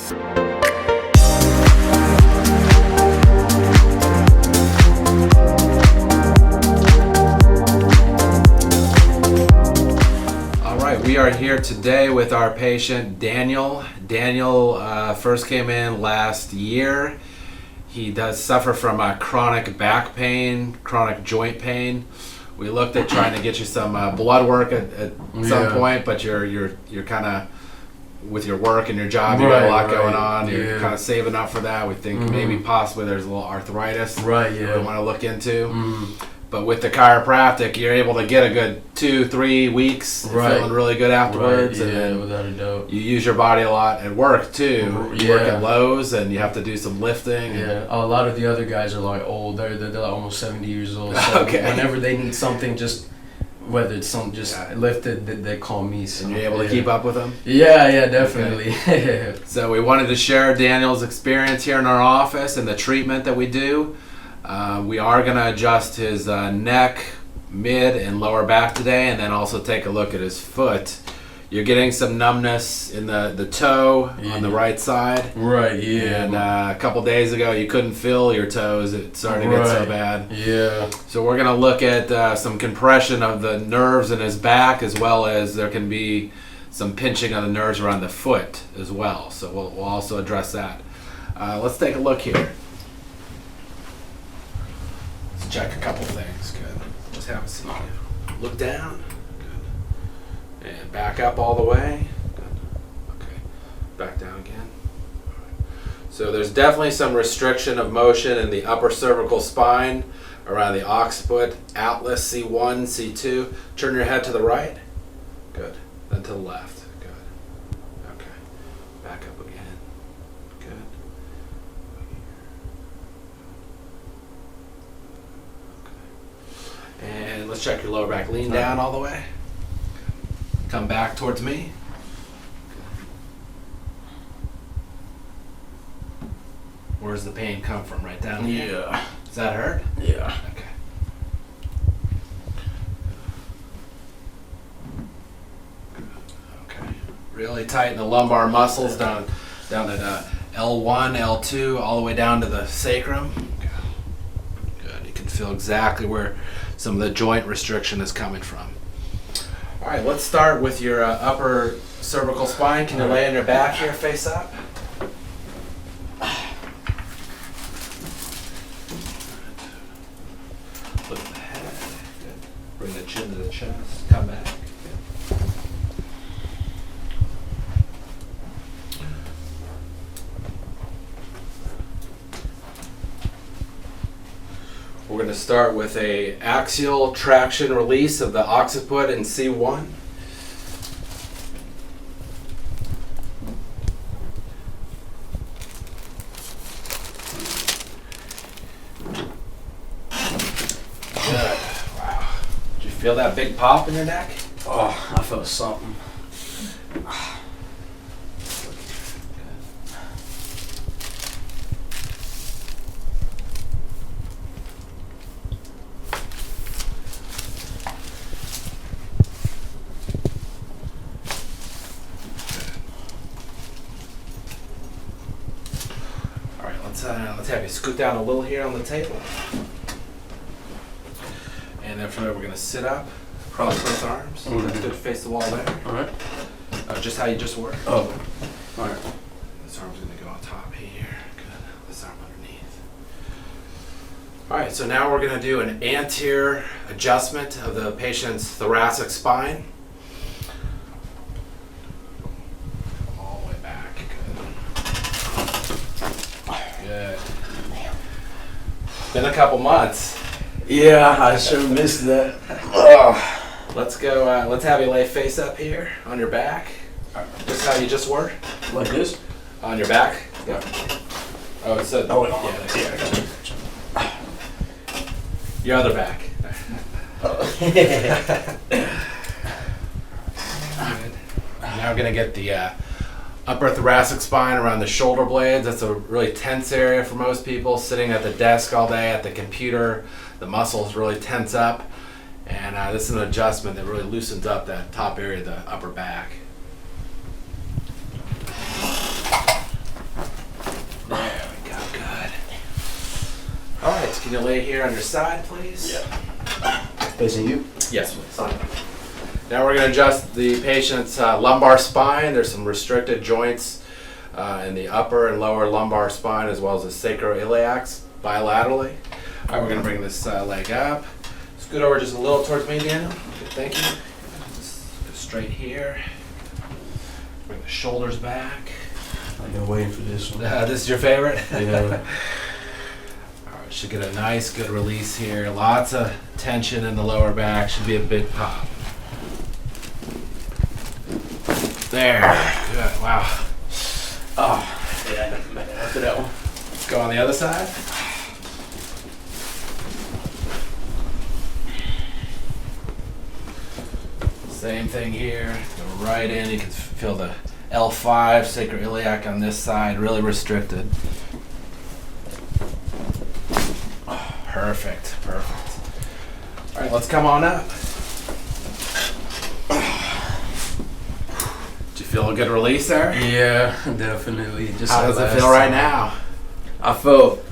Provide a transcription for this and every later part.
We are here today with our patient Daniel. Daniel first came in last year. He does suffer from chronic back pain, chronic joint pain. We looked at trying to get you some blood work at some point, but you're kind of with your work and your job, you got a lot going on. You're kind of saving up for that. We think maybe possibly there's a little arthritis we want to look into. But with the chiropractic, you're able to get a good 2-3 weeks feeling really good afterwards. Right. And then without a doubt. You use your body a lot at work too. You work at Lowe's and you have to do some lifting. Yeah, a lot of the other guys are like old. They're like almost 70 years old. So whenever they need something, just whether it's something just lifted, they call me. So, and you're able to keep up with them? Yeah, definitely. Okay. So we wanted to share Daniel's experience here in our office and the treatment that we do. We are going to adjust his neck, mid, and lower back today, and then also take a look at his foot. You're getting some numbness in the toe on the right side. Right, yeah. And a couple days ago, you couldn't feel your toes. It started to get so bad. Yeah. So we're going to look at some compression of the nerves in his back, as well as there can be some pinching of the nerves around the foot as well. So we'll also address that. Let's take a look here. Check a couple things. Good. Just have a seat. Look down. Good. And back up all the way. Good. Okay. Back down again. All right. So there's definitely some restriction of motion in the upper cervical spine around the occiput, atlas, C1, C2. Turn your head to the right. Good. Then to the left. Good. Okay. Back up again. Good. And let's check your lower back. Lean down all the way. Come back towards me. Where's the pain come from? Right down here? Yeah. Does that hurt? Yeah. Okay. Okay. Really tighten the lumbar muscles down at L1, L2, all the way down to the sacrum. Good. You can feel exactly where some of the joint restriction is coming from. All right, let's start with your upper cervical spine. Can you lay on your back here, face up? Look at the head. Good. Bring the chin to the chest. Come back. Good. We're going to start with a axial traction release of the occiput in C1. Good. Wow. Did you feel that big pop in your neck? Oh, I felt something. Let's have you scoot down a little here on the table. And then from there, we're going to sit up, cross both arms. That's good. Face the wall there. All right. Just how you just were. Oh. All right. This arm's going to go on top here. Good. This arm underneath. All right, so now we're going to do an anterior adjustment of the patient's thoracic spine. All the way back. Good. Good. Been a couple months. Yeah, I sure missed that. Let's go. Let's have you lay face up here on your back. Just how you just were. Like this? On your back. Yeah. Oh, it's a. Oh, yeah. Your other back. Now we're gonna get the upper thoracic spine around the shoulder blades. That's a really tense area for most people. Sitting at the desk all day at the computer, the muscles really tense up. And this is an adjustment that really loosens up that top area of the upper back. Can you lay here on your side, please? Yeah. Facing you? Yes, please. Now we're going to adjust the patient's lumbar spine. There's some restricted joints in the upper and lower lumbar spine, as well as the sacroiliacs bilaterally. All right, we're going to bring this leg up. Scoot over just a little towards me, Daniel. Good, thank you. Just go straight here. Bring the shoulders back. I've been waiting for this one. This is your favorite? Yeah. All right, should get a nice, good release here. Lots of tension in the lower back. Should be a big pop. There. Good. Wow. Oh. Yeah, after that one. Let's go on the other side. Same thing here. Go right in. You can feel the L5 sacroiliac on this side, really restricted. Oh, perfect, perfect. All right, let's come on up. Did you feel a good release there? Yeah, definitely. Just how like does it feel right now? I feel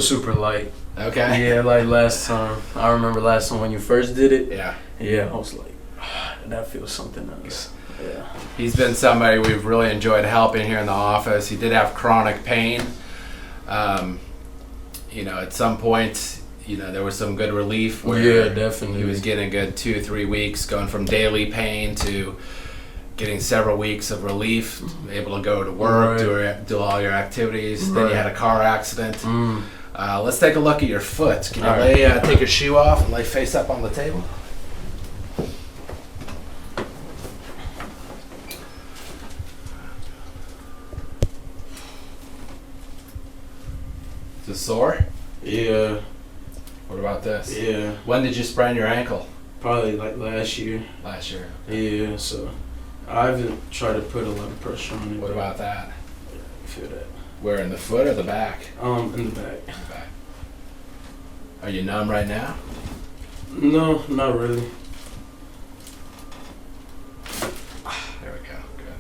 super light. Okay. Yeah, like last time. I remember last time when you first did it. Yeah. Yeah, I was like, that feels something else. Yeah. He's been somebody we've really enjoyed helping here in the office. He did have chronic pain. You know, at some point, you know, there was some good relief where yeah, definitely. he was getting a good 2-3 weeks, going from daily pain to getting several weeks of relief, able to go to work, do all your activities. Then you had a car accident. Let's take a look at your foot. Can you take your shoe off and lay face up on the table? Is it sore? Yeah. What about this? Yeah. When did you sprain your ankle? Probably like last year. Last year. Yeah, so I haven't tried to put a lot of pressure on it. What about that? I feel that. Where, in the foot or the back? In the back. In the back. Are you numb right now? No, not really. There we go. Good.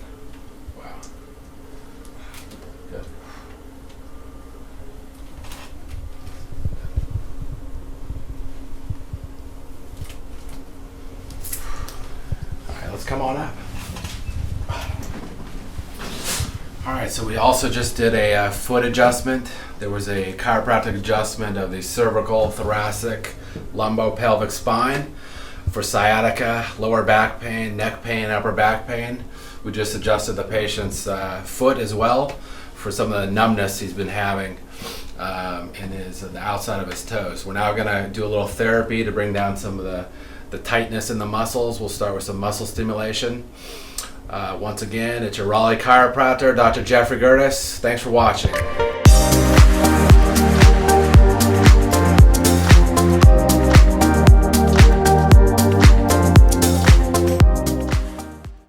Wow. Good. All right, let's come on up. All right, so we also just did a foot adjustment. There was a chiropractic adjustment of the cervical, thoracic, lumbopelvic spine for sciatica, lower back pain, neck pain, upper back pain. We just adjusted the patient's foot as well for some of the numbness he's been having in the outside of his toes. We're now going to do a little therapy to bring down some of the tightness in the muscles. We'll start with some muscle stimulation. Once again, it's your Raleigh chiropractor, Dr. Jeffrey Gerdes. Thanks for watching.